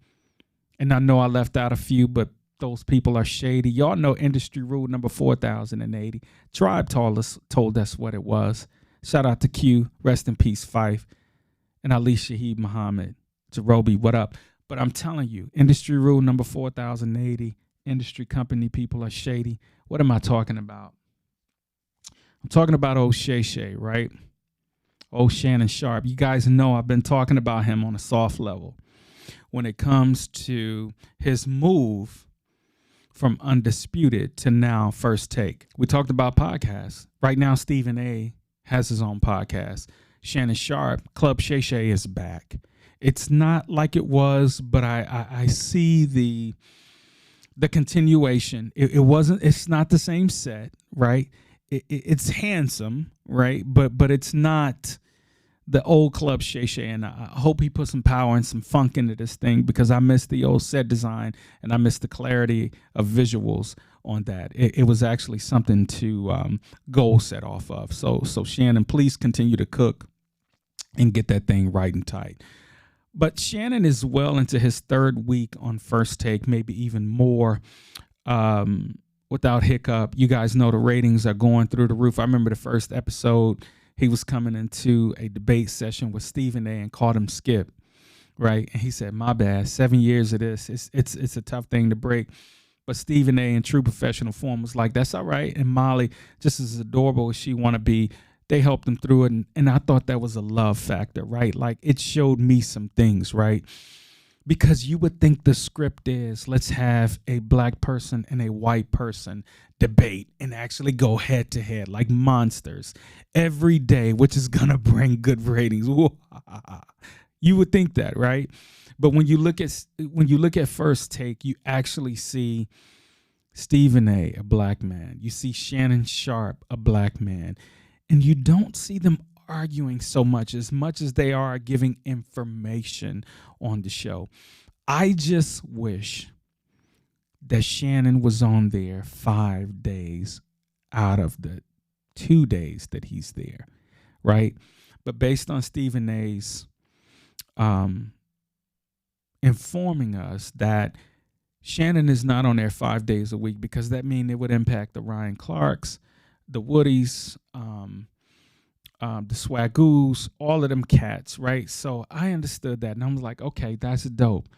And I know I left out a few, but those people are shady. Y'all know industry rule number 4080. Tribe told us what it was. Shout out to Q, rest in peace, Fife, and Ali Shaheed Muhammad. Jerobi, what up? But I'm telling you, industry rule number 4080. Industry company people are shady. What am I talking about? I'm talking about old Shay-Shay, right? Old Shannon Sharp. You guys know I've been talking about him on a soft level when it comes to his move from Undisputed to now First Take. We talked about podcasts. Right now, Stephen A. has his own podcast. Shannon Sharp, Club Shay-Shay is back. It's not like it was, but I see the continuation. It's not the same set, right? It's handsome, right? But it's not the old Club Shay-Shay, and I hope he put some power and some funk into this thing, because I miss the old set design and I miss the clarity of visuals on that. It was actually something to goal set off of. So Shannon, please continue to cook and get that thing right and tight. But Shannon is well into his third week on First Take, maybe even more, without hiccup. You guys know the ratings are going through the roof. I remember the first episode, he was coming into a debate session with Stephen A. and called him Skip, right? And he said, my bad, 7 years of this. It's a tough thing to break. But Stephen A. in true professional form was like, that's all right. And Molly, just as adorable as she want to be, they helped him through it, and I thought that was a love factor, right? Like, it showed me some things, right? Because you would think the script is, let's have a black person and a white person debate and actually go head to head like monsters every day, which is gonna bring good ratings. You would think that, right? But when you look at First Take, you actually see Stephen A., a black man. You see Shannon Sharp, a black man. And you don't see them arguing so much as they are giving information on the show. I just wish that Shannon was on there 5 days out of the 2 days that he's there, right? But based on Stephen A.'s informing us that Shannon is not on there 5 days a week, because that means it would impact the Ryan Clarks, the Woodies, the Swagoos, all of them cats, right? So I understood that, and I was like, okay, that's dope.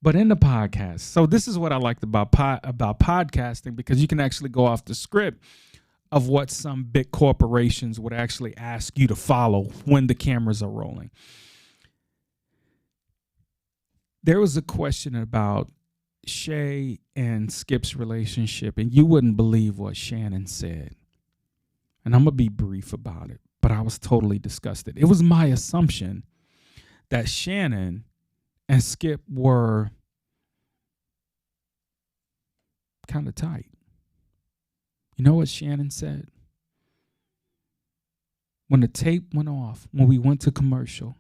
But in the podcast, so this is what I liked about podcasting, because you can actually go off the script of what some big corporations would actually ask you to follow when the cameras are rolling. There was a question about Shay and Skip's relationship, and you wouldn't believe what Shannon said. And I'm going to be brief about it, but I was totally disgusted. It was my assumption that Shannon and Skip were kind of tight. You know what Shannon said? When the tape went off, when we went to commercial,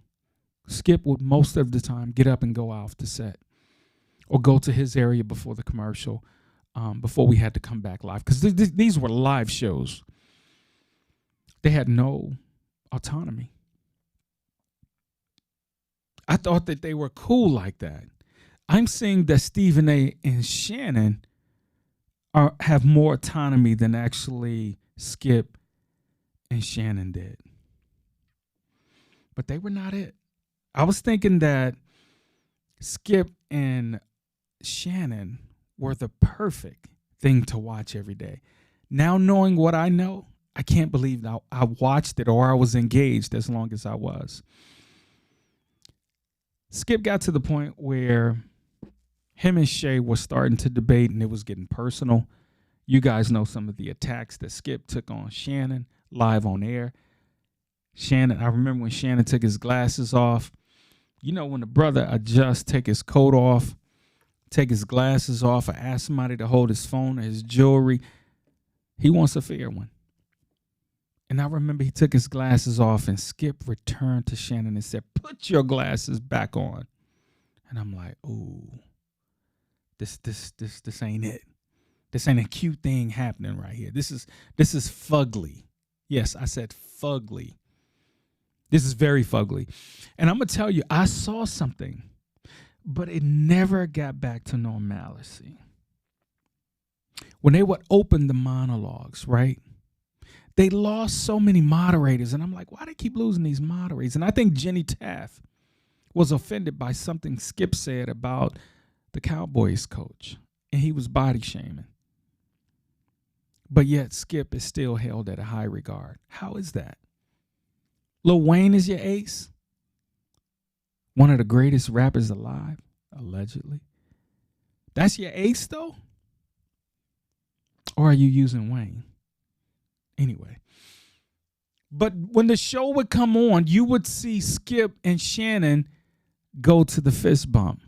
Skip would most of the time get up and go off the set. or go to his area before the commercial, before we had to come back live. Because these were live shows. They had no autonomy. I thought that they were cool like that. I'm seeing that Stephen A. and Shannon have more autonomy than actually Skip and Shannon did. But they were not it. I was thinking that Skip and Shannon were the perfect thing to watch every day. Now knowing what I know, I can't believe I watched it or I was engaged as long as I was. Skip got to the point where him and Shay were starting to debate and it was getting personal. You guys know some of the attacks that Skip took on Shannon live on air. Shannon, I remember when Shannon took his glasses off. You know, when the brother adjusts, take his coat off, take his glasses off, or ask somebody to hold his phone or his jewelry, he wants a fair one. And I remember he took his glasses off and Skip returned to Shannon and said, "Put your glasses back on." And I'm like, ooh, this ain't it. This ain't a cute thing happening right here. This is fugly. Yes, I said fugly. This is very fugly. And I'm going to tell you, I saw something, but it never got back to normalcy. When they would open the monologues, right? They lost so many moderators. And I'm like, why do they keep losing these moderators? And I think Jenny Taft was offended by something Skip said about the Cowboys coach. And he was body shaming. But yet Skip is still held at a high regard. How is that? Lil Wayne is your ace? One of the greatest rappers alive, allegedly. That's your ace, though? Or are you using Wayne? Anyway. But when the show would come on, you would see Skip and Shannon go to the fist bump.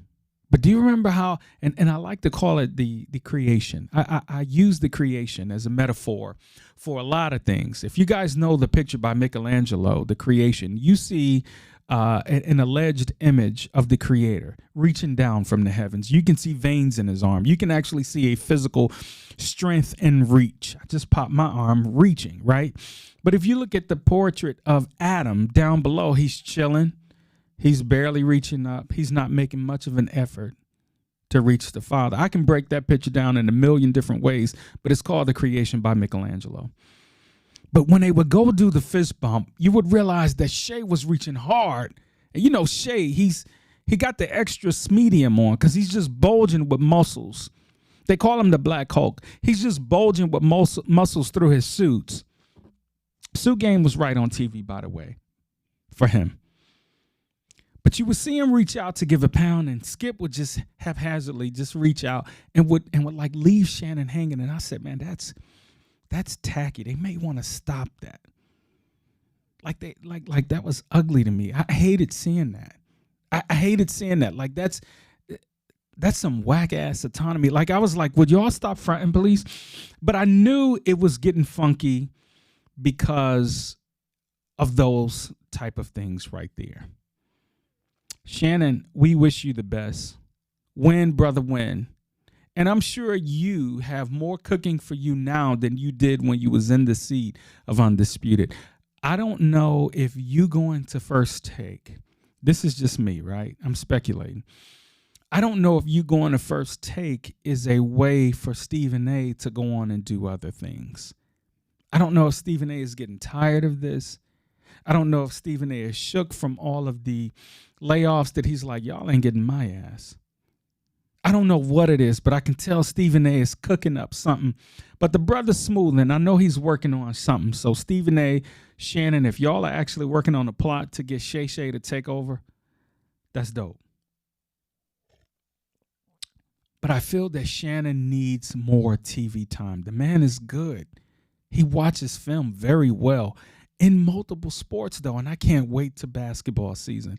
But do you remember how, and I like to call it the creation. I use the creation as a metaphor for a lot of things. If you guys know the picture by Michelangelo, the creation, you see an alleged image of the creator reaching down from the heavens. You can see veins in his arm. You can actually see a physical strength and reach. I just popped my arm reaching, right? But if you look at the portrait of Adam down below, he's chilling. He's barely reaching up. He's not making much of an effort to reach the Father. I can break that picture down in a million different ways, but it's called The Creation by Michelangelo. But when they would go do the fist bump, you would realize that Shay was reaching hard. And you know, Shay, he got the extra medium on because he's just bulging with muscles. They call him the Black Hulk. He's just bulging with muscles through his suits. Suit game was right on TV, by the way, for him. But you would see him reach out to give a pound, and Skip would just haphazardly just reach out and would like leave Shannon hanging. And I said, man, that's tacky. They may want to stop that. Like that was ugly to me. I hated seeing that. I hated seeing that. Like that's some whack ass autonomy. Like I was like, would y'all stop fronting, please? But I knew it was getting funky because of those type of things right there. Shannon, we wish you the best. Win, brother, win. And I'm sure you have more cooking for you now than you did when you was in the seat of Undisputed. I don't know if you going to First Take. This is just me, right? I'm speculating. I don't know if you going to First Take is a way for Stephen A. to go on and do other things. I don't know if Stephen A. is getting tired of this. I don't know if Stephen A. is shook from all of the layoffs that he's like, y'all ain't getting my ass. I don't know what it is, but I can tell Stephen A. is cooking up something. But the brother's smooth, and I know he's working on something. So Stephen A., Shannon, if y'all are actually working on a plot to get Shay-Shay to take over, that's dope. But I feel that Shannon needs more TV time. The man is good. He watches film very well in multiple sports, though, and I can't wait to basketball season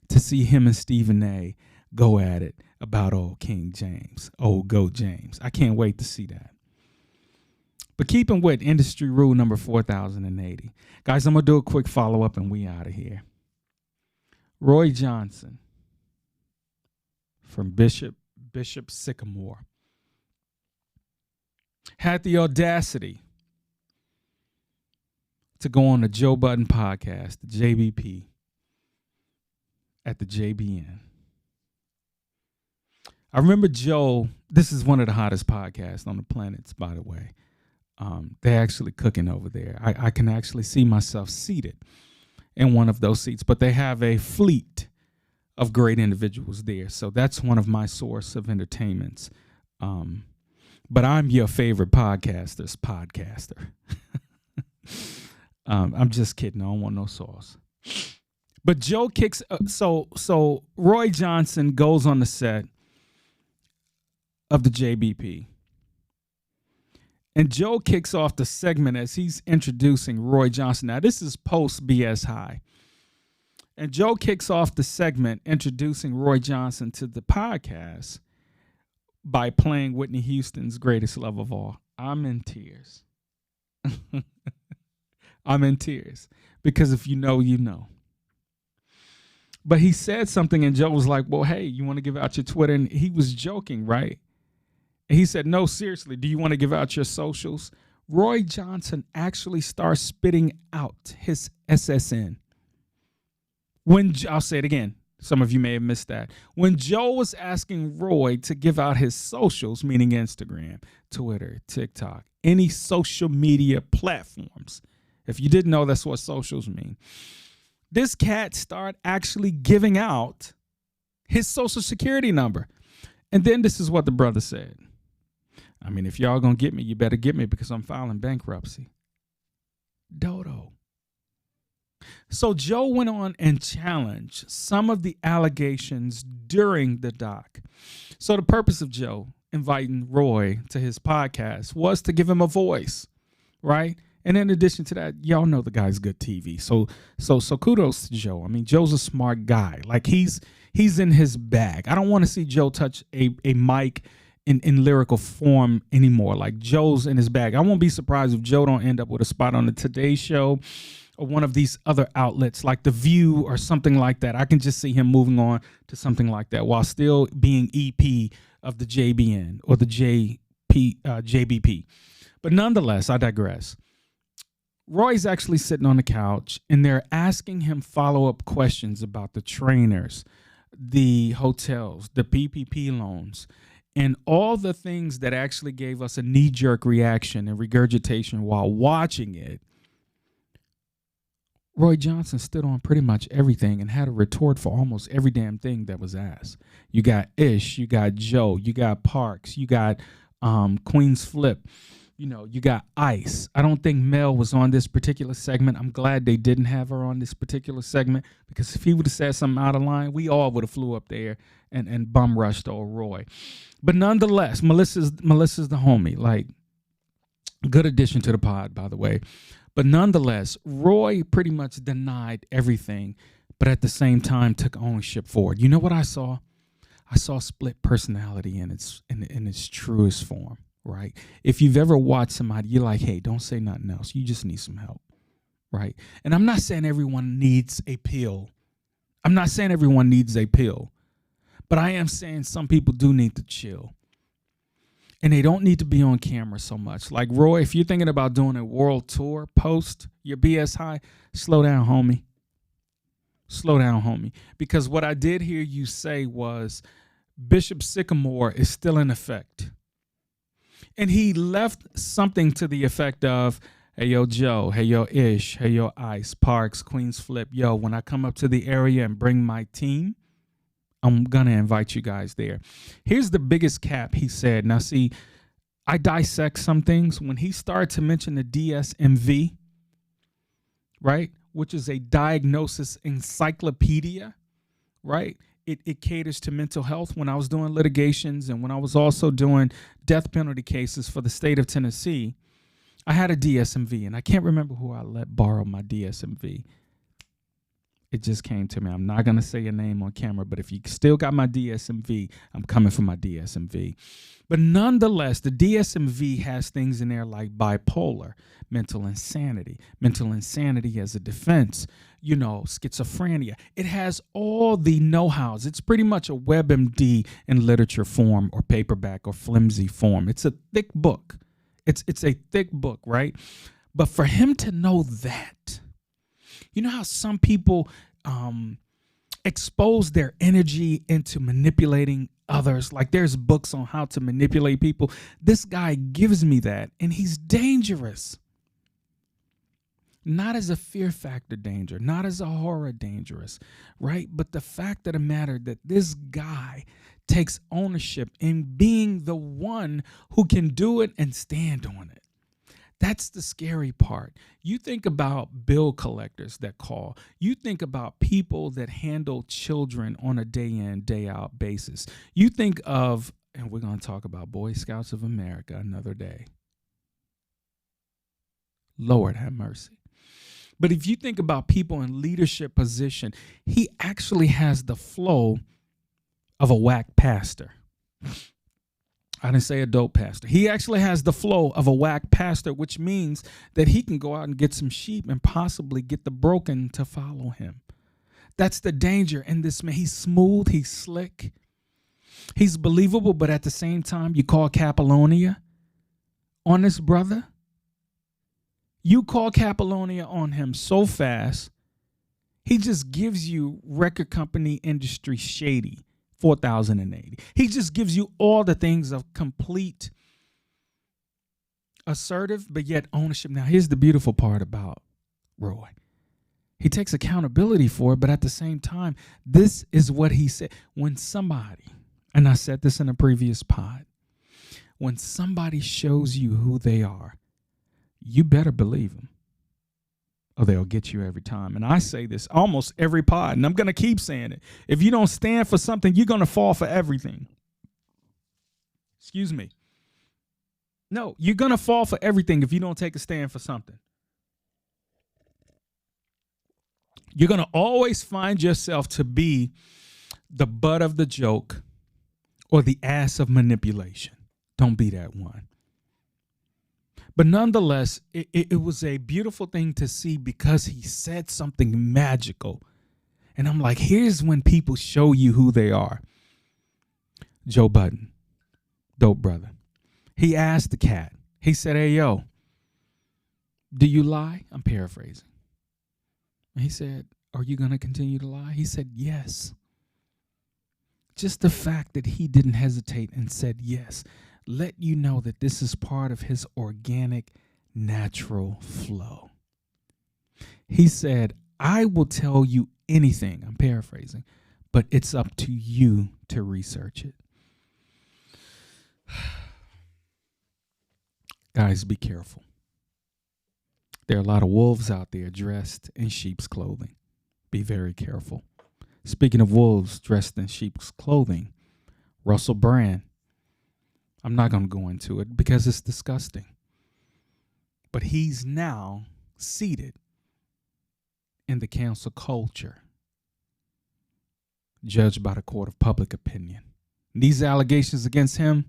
to see him and Stephen A. go at it about old King James, old GOAT James. I can't wait to see that. But keeping with industry rule number 4080. Guys, I'm going to do a quick follow-up and we out of here. Roy Johnson from Bishop Bishop Sycamore, had the audacity to go on the Joe Budden podcast, the JBP, at the JBN. I remember Joe, this is one of the hottest podcasts on the planet, by the way. They're actually cooking over there. I can actually see myself seated in one of those seats, but they have a fleet of great individuals there. So that's one of my source of entertainments. But I'm your favorite podcaster. I'm just kidding. I don't want no sauce. But Joe kicks. So Roy Johnson goes on the set of the JBP. And Joe kicks off the segment as he's introducing Roy Johnson. Now, this is post BS High. And Joe kicks off the segment introducing Roy Johnson to the podcast by playing Whitney Houston's Greatest Love of All. I'm in tears. I'm in tears. Because if you know, you know. But he said something and Joe was like, well, hey, you want to give out your Twitter? And he was joking, right? And he said, no, seriously, do you want to give out your socials? Roy Johnson actually starts spitting out his SSN. I'll say it again. Some of you may have missed that. When Joe was asking Roy to give out his socials, meaning Instagram, Twitter, TikTok, any social media platforms, if you didn't know, that's what socials mean. This cat started actually giving out his social security number. And then this is what the brother said. I mean, if y'all gonna get me, you better get me because I'm filing bankruptcy. Dodo. So Joe went on and challenged some of the allegations during the doc. So the purpose of Joe inviting Roy to his podcast was to give him a voice, right? And in addition to that, y'all know the guy's good TV. So kudos to Joe. I mean, Joe's a smart guy. Like he's in his bag. I don't want to see Joe touch a mic in lyrical form anymore. Like Joe's in his bag. I won't be surprised if Joe don't end up with a spot on the Today Show or one of these other outlets like The View or something like that. I can just see him moving on to something like that while still being EP of the JBN or the JBP. But nonetheless, I digress. Roy's actually sitting on the couch and they're asking him follow-up questions about the trainers, the hotels, the PPP loans, and all the things that actually gave us a knee-jerk reaction and regurgitation while watching it. Roy Johnson stood on pretty much everything and had a retort for almost every damn thing that was asked. You got Ish, you got Joe, you got Parks, you got Queen's Flip, you got Ice. I don't think Mel was on this particular segment. I'm glad they didn't have her on this particular segment because if he would have said something out of line, we all would have flew up there and bum rushed old Roy. But nonetheless, Melissa's the homie. Like, good addition to the pod, by the way. But nonetheless, Roy pretty much denied everything, but at the same time took ownership for it. You know what I saw? I saw split personality in its truest form, right? If you've ever watched somebody, you're like, hey, don't say nothing else. You just need some help, right? And I'm not saying everyone needs a pill. But I am saying some people do need to chill. And they don't need to be on camera so much. Like, Roy, if you're thinking about doing a world tour post your BS High, slow down, homie. Because what I did hear you say was Bishop Sycamore is still in effect. And he left something to the effect of, hey, yo, Joe, hey, yo, Ish, hey, yo, Ice, Parks, Queens Flip. Yo, when I come up to the area and bring my team, I'm going to invite you guys there. Here's the biggest cap, he said. Now, see, I dissect some things. When he started to mention the DSMV, right, which is a diagnosis encyclopedia, right? It caters to mental health. When I was doing litigations and when I was also doing death penalty cases for the state of Tennessee, I had a DSMV, and I can't remember who I let borrow my DSMV. It just came to me. I'm not going to say your name on camera, but if you still got my DSMV, I'm coming for my DSMV. But nonetheless, the DSMV has things in there like bipolar, mental insanity as a defense, schizophrenia. It has all the know-hows. It's pretty much a WebMD in literature form or paperback or flimsy form. It's a thick book. It's a thick book, right? But for him to know that, you know how some people expose their energy into manipulating others? Like there's books on how to manipulate people. This guy gives me that, and he's dangerous. Not as a fear factor danger, not as a horror dangerous, right? But the fact of the matter that this guy takes ownership in being the one who can do it and stand on it. That's the scary part. You think about bill collectors that call. You think about people that handle children on a day in, day out basis. You think of, and we're going to talk about Boy Scouts of America another day. Lord have mercy. But if you think about people in leadership position, he actually has the flow of a whack pastor. I didn't say a dope pastor. He actually has the flow of a whack pastor, which means that he can go out and get some sheep and possibly get the broken to follow him. That's the danger in this man. He's smooth. He's slick. He's believable, but at the same time, you call Capolonia on this brother. You call Capolonia on him so fast, he just gives you record company industry Shady 4080. He just gives you all the things of complete assertive, but yet ownership. Now, here's the beautiful part about Roy. He takes accountability for it, but at the same time, this is what he said. When somebody, and I said this in a previous pod, when somebody shows you who they are, you better believe them, or they'll get you every time. And I say this almost every pod, and I'm going to keep saying it. If you don't stand for something, you're going to fall for everything. Excuse me. No, you're going to fall for everything if you don't take a stand for something. You're going to always find yourself to be the butt of the joke or the ass of manipulation. Don't be that one. But nonetheless, it was a beautiful thing to see because he said something magical. And I'm like, here's when people show you who they are. Joe Budden, dope brother. He asked the cat. He said, hey, yo, do you lie? I'm paraphrasing. And he said, are you going to continue to lie? He said, yes. Just the fact that he didn't hesitate and said yes, let you know that this is part of his organic, natural flow. He said, I will tell you anything, I'm paraphrasing, but it's up to you to research it. Guys, be careful. There are a lot of wolves out there dressed in sheep's clothing. Be very careful. Speaking of wolves dressed in sheep's clothing, Russell Brand, I'm not going to go into it because it's disgusting. But he's now seated in the cancel culture, judged by the court of public opinion. These allegations against him,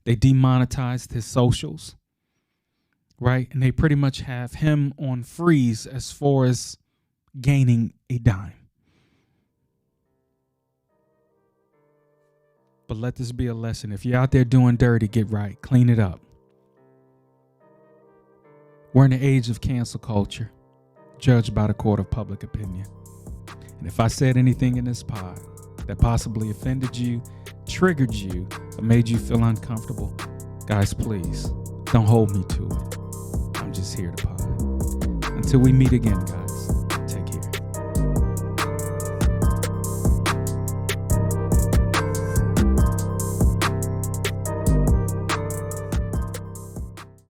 they demonetized his socials, right? And they pretty much have him on freeze as far as gaining a dime. But let this be a lesson. If you're out there doing dirty, get right. Clean it up. We're in the age of cancel culture, judged by the court of public opinion. And if I said anything in this pod that possibly offended you, triggered you, or made you feel uncomfortable, guys, please don't hold me to it. I'm just here to pod. Until we meet again, guys.